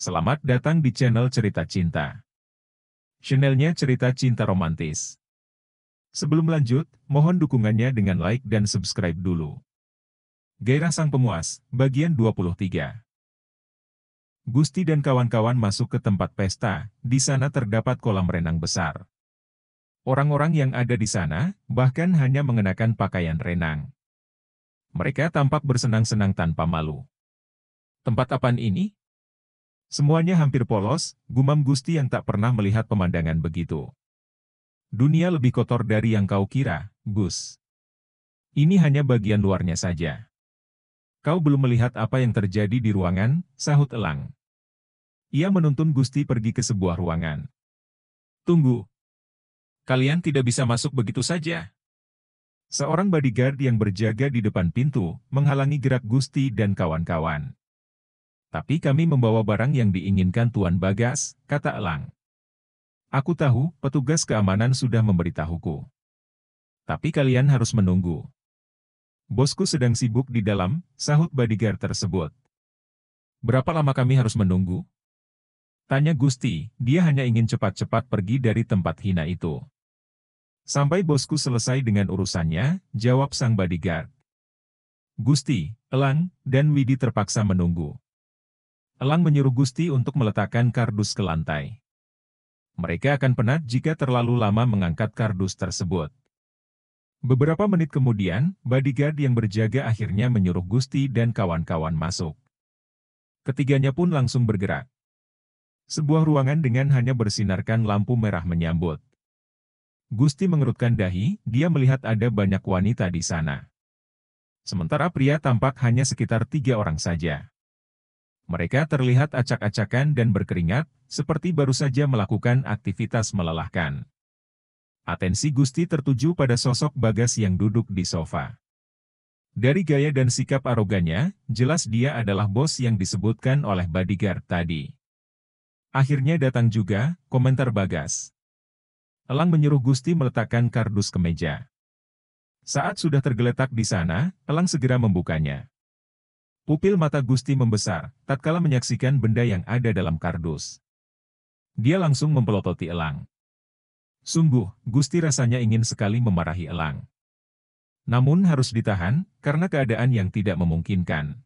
Selamat datang di channel Cerita Cinta. Channelnya cerita cinta romantis. Sebelum lanjut, mohon dukungannya dengan like dan subscribe dulu. Gairah Sang Pemuas, bagian 23. Gusti dan kawan-kawan masuk ke tempat pesta, di sana terdapat kolam renang besar. Orang-orang yang ada di sana, bahkan hanya mengenakan pakaian renang. Mereka tampak bersenang-senang tanpa malu. Tempat apaan ini? Semuanya hampir polos, gumam Gusti yang tak pernah melihat pemandangan begitu. Dunia lebih kotor dari yang kau kira, Gus. Ini hanya bagian luarnya saja. Kau belum melihat apa yang terjadi di ruangan, sahut Elang. Ia menuntun Gusti pergi ke sebuah ruangan. Tunggu. Kalian tidak bisa masuk begitu saja. Seorang bodyguard yang berjaga di depan pintu, menghalangi gerak Gusti dan kawan-kawan. Tapi kami membawa barang yang diinginkan Tuan Bagas, kata Elang. Aku tahu, petugas keamanan sudah memberitahuku. Tapi kalian harus menunggu. Bosku sedang sibuk di dalam, sahut bodyguard tersebut. Berapa lama kami harus menunggu? Tanya Gusti, dia hanya ingin cepat-cepat pergi dari tempat hina itu. Sampai bosku selesai dengan urusannya, jawab sang bodyguard. Gusti, Elang, dan Widi terpaksa menunggu. Elang menyuruh Gusti untuk meletakkan kardus ke lantai. Mereka akan penat jika terlalu lama mengangkat kardus tersebut. Beberapa menit kemudian, bodyguard yang berjaga akhirnya menyuruh Gusti dan kawan-kawan masuk. Ketiganya pun langsung bergerak. Sebuah ruangan dengan hanya bersinarkan lampu merah menyambut. Gusti mengerutkan dahi, dia melihat ada banyak wanita di sana. Sementara pria tampak hanya sekitar 3 orang saja. Mereka terlihat acak-acakan dan berkeringat, seperti baru saja melakukan aktivitas melelahkan. Atensi Gusti tertuju pada sosok Bagas yang duduk di sofa. Dari gaya dan sikap arogannya, jelas dia adalah bos yang disebutkan oleh bodyguard tadi. Akhirnya datang juga, komentar Bagas. Elang menyuruh Gusti meletakkan kardus ke meja. Saat sudah tergeletak di sana, Elang segera membukanya. Pupil mata Gusti membesar, tatkala menyaksikan benda yang ada dalam kardus. Dia langsung mempelototi Elang. Sungguh, Gusti rasanya ingin sekali memarahi Elang. Namun harus ditahan, karena keadaan yang tidak memungkinkan.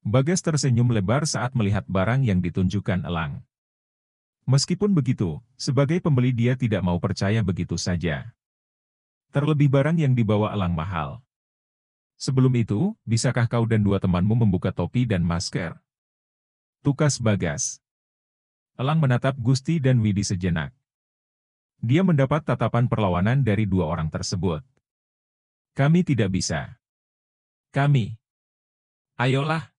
Bagas tersenyum lebar saat melihat barang yang ditunjukkan Elang. Meskipun begitu, sebagai pembeli dia tidak mau percaya begitu saja. Terlebih barang yang dibawa Elang mahal. Sebelum itu, bisakah kau dan 2 temanmu membuka topi dan masker? Tukas Bagas. Elang menatap Gusti dan Widi sejenak. Dia mendapat tatapan perlawanan dari 2 orang tersebut. Kami tidak bisa. Kami. Ayolah.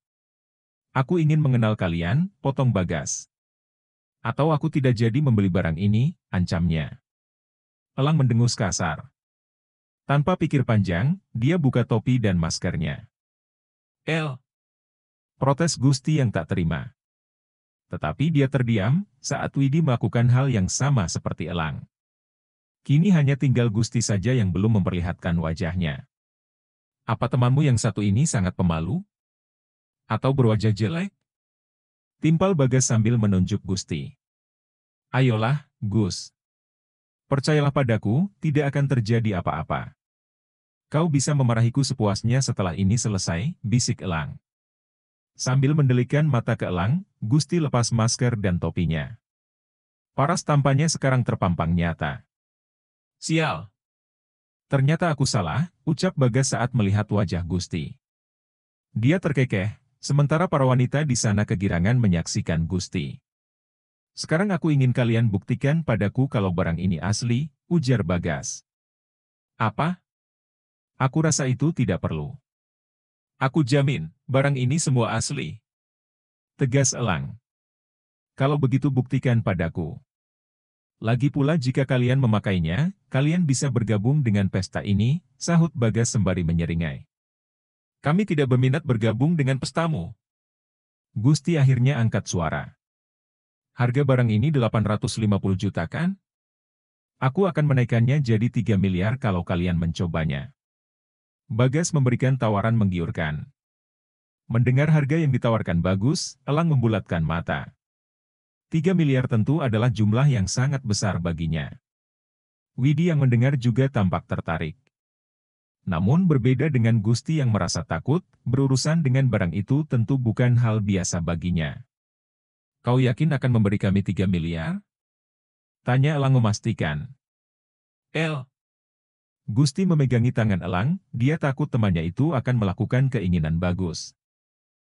Aku ingin mengenal kalian, potong Bagas. Atau aku tidak jadi membeli barang ini, ancamnya. Elang mendengus kasar. Tanpa pikir panjang, dia buka topi dan maskernya. Protes Gusti yang tak terima. Tetapi dia terdiam, saat Widi melakukan hal yang sama seperti Elang. Kini hanya tinggal Gusti saja yang belum memperlihatkan wajahnya. Apa temanmu yang satu ini sangat pemalu? Atau berwajah jelek? Timpal Bagas sambil menunjuk Gusti. Ayolah, Gus. Percayalah padaku, tidak akan terjadi apa-apa. Kau bisa memarahiku sepuasnya setelah ini selesai, bisik Elang. Sambil mendelikan mata ke Elang, Gusti lepas masker dan topinya. Paras tampaknya sekarang terpampang nyata. Sial. Ternyata aku salah, ucap Bagas saat melihat wajah Gusti. Dia terkekeh, sementara para wanita di sana kegirangan menyaksikan Gusti. Sekarang aku ingin kalian buktikan padaku kalau barang ini asli, ujar Bagas. Apa? Aku rasa itu tidak perlu. Aku jamin, barang ini semua asli. Tegas Elang. Kalau begitu buktikan padaku. Lagi pula jika kalian memakainya, kalian bisa bergabung dengan pesta ini, sahut Bagas sembari menyeringai. Kami tidak berminat bergabung dengan pestamu. Gusti akhirnya angkat suara. Harga barang ini 850 juta kan? Aku akan menaikkannya jadi 3 miliar kalau kalian mencobanya. Bagas memberikan tawaran menggiurkan. Mendengar harga yang ditawarkan Bagus, Elang membulatkan mata. 3 miliar tentu adalah jumlah yang sangat besar baginya. Widi yang mendengar juga tampak tertarik. Namun berbeda dengan Gusti yang merasa takut, berurusan dengan barang itu tentu bukan hal biasa baginya. Kau yakin akan memberi kami 3 miliar? Tanya Elang memastikan. Gusti memegangi tangan Elang, dia takut temannya itu akan melakukan keinginan Bagus.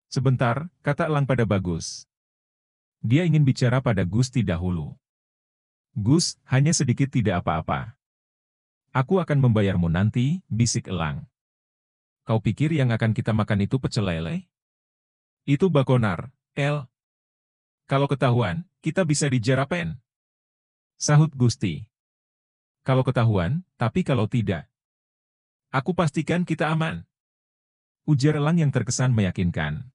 Sebentar, kata Elang pada Bagus. Dia ingin bicara pada Gusti dahulu. Gus, hanya sedikit tidak apa-apa. Aku akan membayarmu nanti, bisik Elang. Kau pikir yang akan kita makan itu pecel lele? Itu bakonar, El. Kalau ketahuan, kita bisa dijarapen. Sahut Gusti. Kalau ketahuan, tapi kalau tidak. Aku pastikan kita aman. Ujar Elang yang terkesan meyakinkan.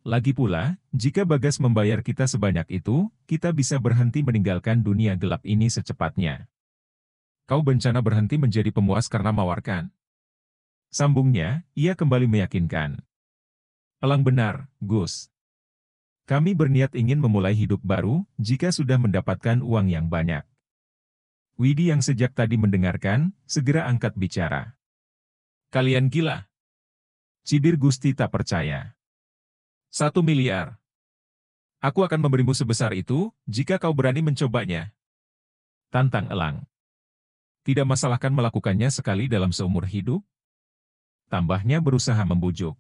Lagi pula, jika Bagas membayar kita sebanyak itu, kita bisa berhenti meninggalkan dunia gelap ini secepatnya. Kau berencana berhenti menjadi pemuas karena mawar kan? Sambungnya, ia kembali meyakinkan. Elang benar, Gus. Kami berniat ingin memulai hidup baru, jika sudah mendapatkan uang yang banyak. Widi yang sejak tadi mendengarkan, segera angkat bicara. Kalian gila. Cibir Gusti tak percaya. 1 miliar. Aku akan memberimu sebesar itu, jika kau berani mencobanya. Tantang Elang. Tidak masalahkan melakukannya sekali dalam seumur hidup? Tambahnya berusaha membujuk.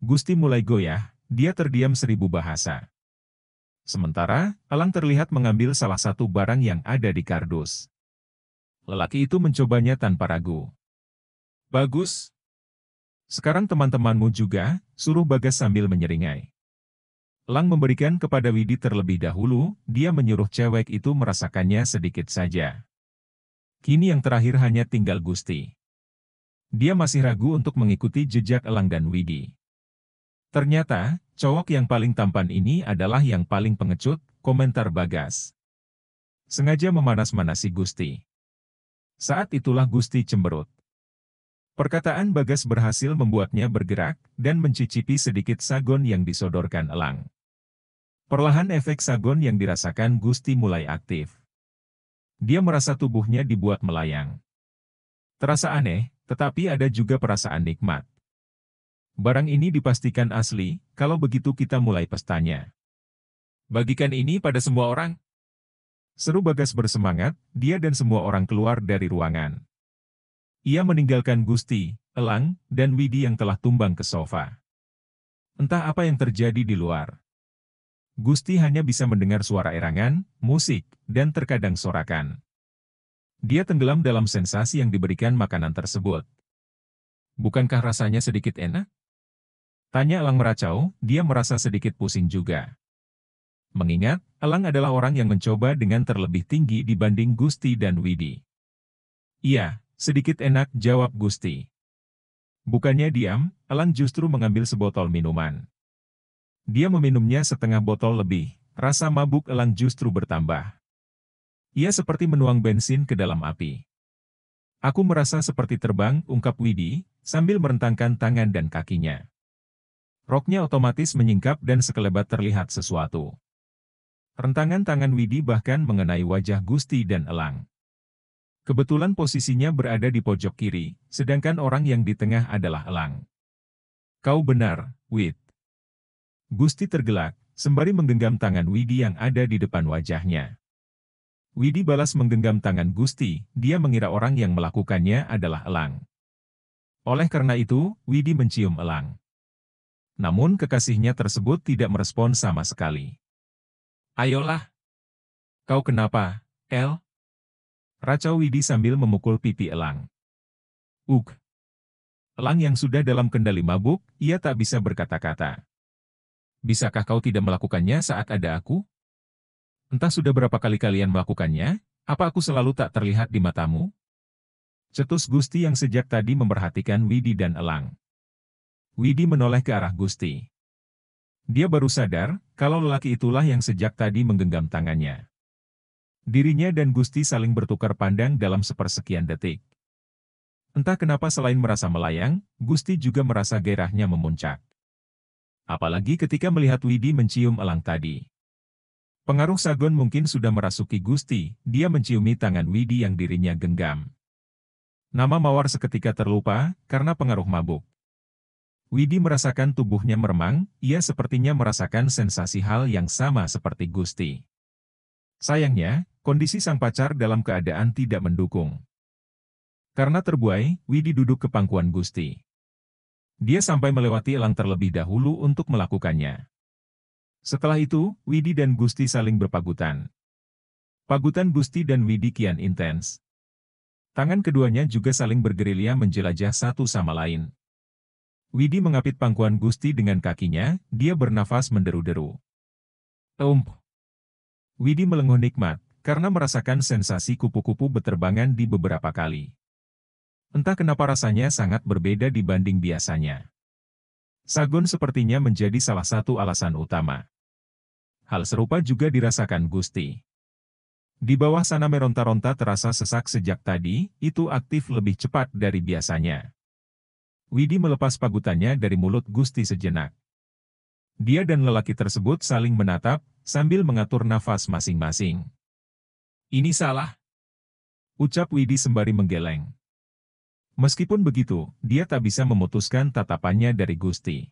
Gusti mulai goyah, dia terdiam 1000 bahasa. Sementara, Elang terlihat mengambil salah satu barang yang ada di kardus. Lelaki itu mencobanya tanpa ragu. Bagus. Sekarang teman-temanmu juga, suruh Bagas sambil menyeringai. Elang memberikan kepada Widi terlebih dahulu, dia menyuruh cewek itu merasakannya sedikit saja. Kini yang terakhir hanya tinggal Gusti. Dia masih ragu untuk mengikuti jejak Elang dan Widi. Ternyata, cowok yang paling tampan ini adalah yang paling pengecut, komentar Bagas. Sengaja memanas-manasi Gusti. Saat itulah Gusti cemberut. Perkataan Bagas berhasil membuatnya bergerak, dan mencicipi sedikit sagon yang disodorkan Elang. Perlahan efek sagon yang dirasakan Gusti mulai aktif. Dia merasa tubuhnya dibuat melayang. Terasa aneh, tetapi ada juga perasaan nikmat. Barang ini dipastikan asli, kalau begitu kita mulai pestanya. Bagikan ini pada semua orang. Seru Bagas bersemangat, dia dan semua orang keluar dari ruangan. Ia meninggalkan Gusti, Elang, dan Widi yang telah tumbang ke sofa. Entah apa yang terjadi di luar. Gusti hanya bisa mendengar suara erangan, musik, dan terkadang sorakan. Dia tenggelam dalam sensasi yang diberikan makanan tersebut. Bukankah rasanya sedikit enak? Tanya Elang meracau, dia merasa sedikit pusing juga. Mengingat, Elang adalah orang yang mencoba dengan terlebih tinggi dibanding Gusti dan Widi. Iya, sedikit enak, jawab Gusti. Bukannya diam, Elang justru mengambil sebotol minuman. Dia meminumnya setengah botol lebih, rasa mabuk Elang justru bertambah. Ia seperti menuang bensin ke dalam api. Aku merasa seperti terbang, ungkap Widi, sambil merentangkan tangan dan kakinya. Roknya otomatis menyingkap dan sekelebat terlihat sesuatu. Rentangan tangan Widi bahkan mengenai wajah Gusti dan Elang. Kebetulan posisinya berada di pojok kiri, sedangkan orang yang di tengah adalah Elang. Kau benar, Wid. Gusti tergelak, sembari menggenggam tangan Widi yang ada di depan wajahnya. Widi balas menggenggam tangan Gusti, dia mengira orang yang melakukannya adalah Elang. Oleh karena itu, Widi mencium Elang. Namun kekasihnya tersebut tidak merespon sama sekali. Ayolah. Kau kenapa, El? Racau Widi sambil memukul pipi Elang. Elang yang sudah dalam kendali mabuk, ia tak bisa berkata-kata. Bisakah kau tidak melakukannya saat ada aku? Entah sudah berapa kali kalian melakukannya, apa aku selalu tak terlihat di matamu? Cetus Gusti yang sejak tadi memperhatikan Widi dan Elang. Widi menoleh ke arah Gusti. Dia baru sadar, kalau lelaki itulah yang sejak tadi menggenggam tangannya. Dirinya dan Gusti saling bertukar pandang dalam sepersekian detik. Entah kenapa selain merasa melayang, Gusti juga merasa gairahnya memuncak. Apalagi ketika melihat Widi mencium elang tadi. Pengaruh Sagon mungkin sudah merasuki Gusti, dia menciumi tangan Widi yang dirinya genggam. Nama Mawar seketika terlupa, karena pengaruh mabuk. Widi merasakan tubuhnya meremang, ia sepertinya merasakan sensasi hal yang sama seperti Gusti. Sayangnya, kondisi sang pacar dalam keadaan tidak mendukung. Karena terbuai, Widi duduk ke pangkuan Gusti. Dia sampai melewati elang terlebih dahulu untuk melakukannya. Setelah itu, Widi dan Gusti saling berpagutan. Pagutan Gusti dan Widi kian intens. Tangan keduanya juga saling bergerilya menjelajah satu sama lain. Widi mengapit pangkuan Gusti dengan kakinya, dia bernafas menderu-deru. Widi melenguh nikmat, karena merasakan sensasi kupu-kupu beterbangan di beberapa kali. Entah kenapa rasanya sangat berbeda dibanding biasanya. Sagon sepertinya menjadi salah satu alasan utama. Hal serupa juga dirasakan Gusti. Di bawah sana meronta-ronta terasa sesak sejak tadi, itu aktif lebih cepat dari biasanya. Widi melepas pagutannya dari mulut Gusti sejenak. Dia dan lelaki tersebut saling menatap, sambil mengatur nafas masing-masing. Ini salah, ucap Widi sembari menggeleng. Meskipun begitu, dia tak bisa memutuskan tatapannya dari Gusti.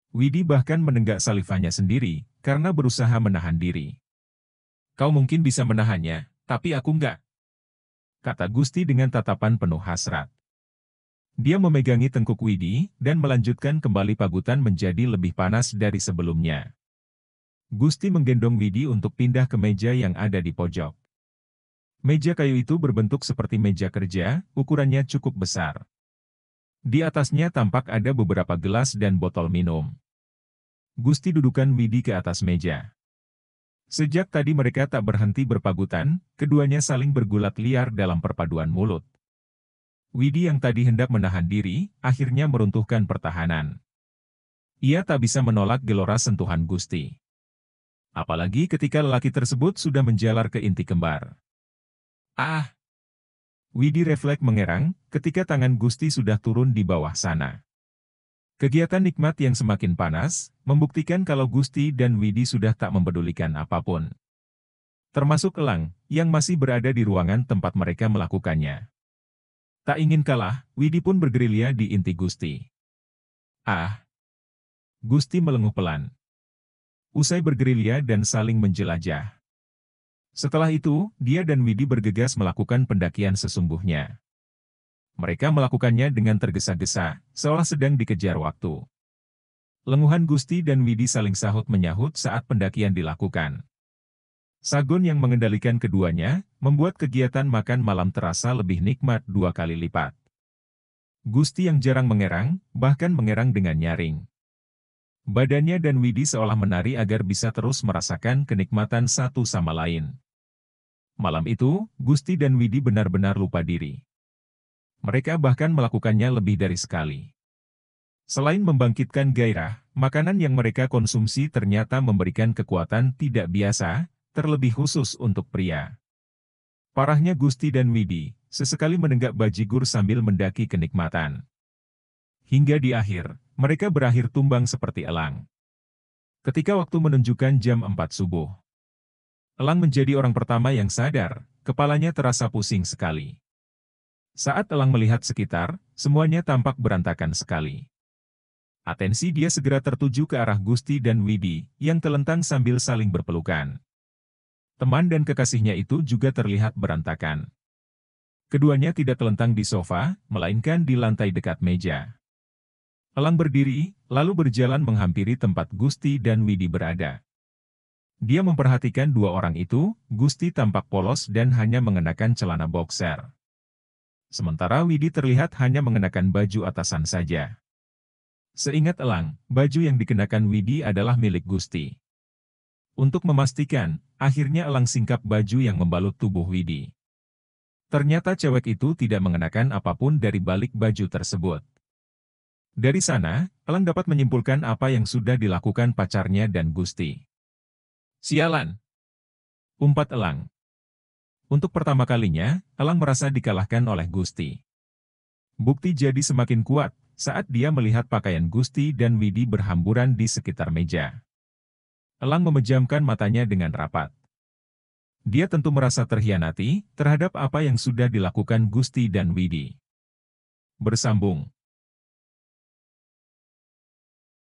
Widi bahkan menenggak salivannya sendiri, karena berusaha menahan diri. Kau mungkin bisa menahannya, tapi aku enggak, kata Gusti dengan tatapan penuh hasrat. Dia memegangi tengkuk Widi, dan melanjutkan kembali pagutan menjadi lebih panas dari sebelumnya. Gusti menggendong Widi untuk pindah ke meja yang ada di pojok. Meja kayu itu berbentuk seperti meja kerja, ukurannya cukup besar. Di atasnya tampak ada beberapa gelas dan botol minum. Gusti dudukan Widi ke atas meja. Sejak tadi mereka tak berhenti berpagutan, keduanya saling bergulat liar dalam perpaduan mulut. Widi yang tadi hendak menahan diri, akhirnya meruntuhkan pertahanan. Ia tak bisa menolak gelora sentuhan Gusti. Apalagi ketika lelaki tersebut sudah menjalar ke inti kembar. Widi refleks mengerang, ketika tangan Gusti sudah turun di bawah sana. Kegiatan nikmat yang semakin panas, membuktikan kalau Gusti dan Widi sudah tak mempedulikan apapun. Termasuk elang, yang masih berada di ruangan tempat mereka melakukannya. Tak ingin kalah, Widi pun bergerilya di inti Gusti. Gusti melenguh pelan. Usai bergerilya dan saling menjelajah. Setelah itu, dia dan Widi bergegas melakukan pendakian sesungguhnya. Mereka melakukannya dengan tergesa-gesa, seolah sedang dikejar waktu. Lenguhan Gusti dan Widi saling sahut-menyahut saat pendakian dilakukan. Sagon yang mengendalikan keduanya, membuat kegiatan makan malam terasa lebih nikmat 2 kali lipat. Gusti yang jarang mengerang, bahkan mengerang dengan nyaring. Badannya dan Widi seolah menari agar bisa terus merasakan kenikmatan satu sama lain. Malam itu, Gusti dan Widi benar-benar lupa diri. Mereka bahkan melakukannya lebih dari sekali. Selain membangkitkan gairah, makanan yang mereka konsumsi ternyata memberikan kekuatan tidak biasa, terlebih khusus untuk pria. Parahnya Gusti dan Widi, sesekali menenggak bajigur sambil mendaki kenikmatan. Hingga di akhir, mereka berakhir tumbang seperti elang. Ketika waktu menunjukkan jam 4 subuh. Elang menjadi orang pertama yang sadar, kepalanya terasa pusing sekali. Saat elang melihat sekitar, semuanya tampak berantakan sekali. Atensi dia segera tertuju ke arah Gusti dan Widi, yang telentang sambil saling berpelukan. Teman dan kekasihnya itu juga terlihat berantakan. Keduanya tidak telentang di sofa, melainkan di lantai dekat meja. Elang berdiri, lalu berjalan menghampiri tempat Gusti dan Widi berada. Dia memperhatikan dua orang itu, Gusti tampak polos dan hanya mengenakan celana boxer. Sementara Widi terlihat hanya mengenakan baju atasan saja. Seingat elang, baju yang dikenakan Widi adalah milik Gusti. Untuk memastikan, akhirnya elang singkap baju yang membalut tubuh Widi. Ternyata cewek itu tidak mengenakan apapun dari balik baju tersebut. Dari sana, elang dapat menyimpulkan apa yang sudah dilakukan pacarnya dan Gusti. Sialan! Umpat elang. Untuk pertama kalinya, elang merasa dikalahkan oleh Gusti. Bukti jadi semakin kuat, saat dia melihat pakaian Gusti dan Widi berhamburan di sekitar meja. Elang memejamkan matanya dengan rapat. Dia tentu merasa terhianati terhadap apa yang sudah dilakukan Gusti dan Widi. Bersambung.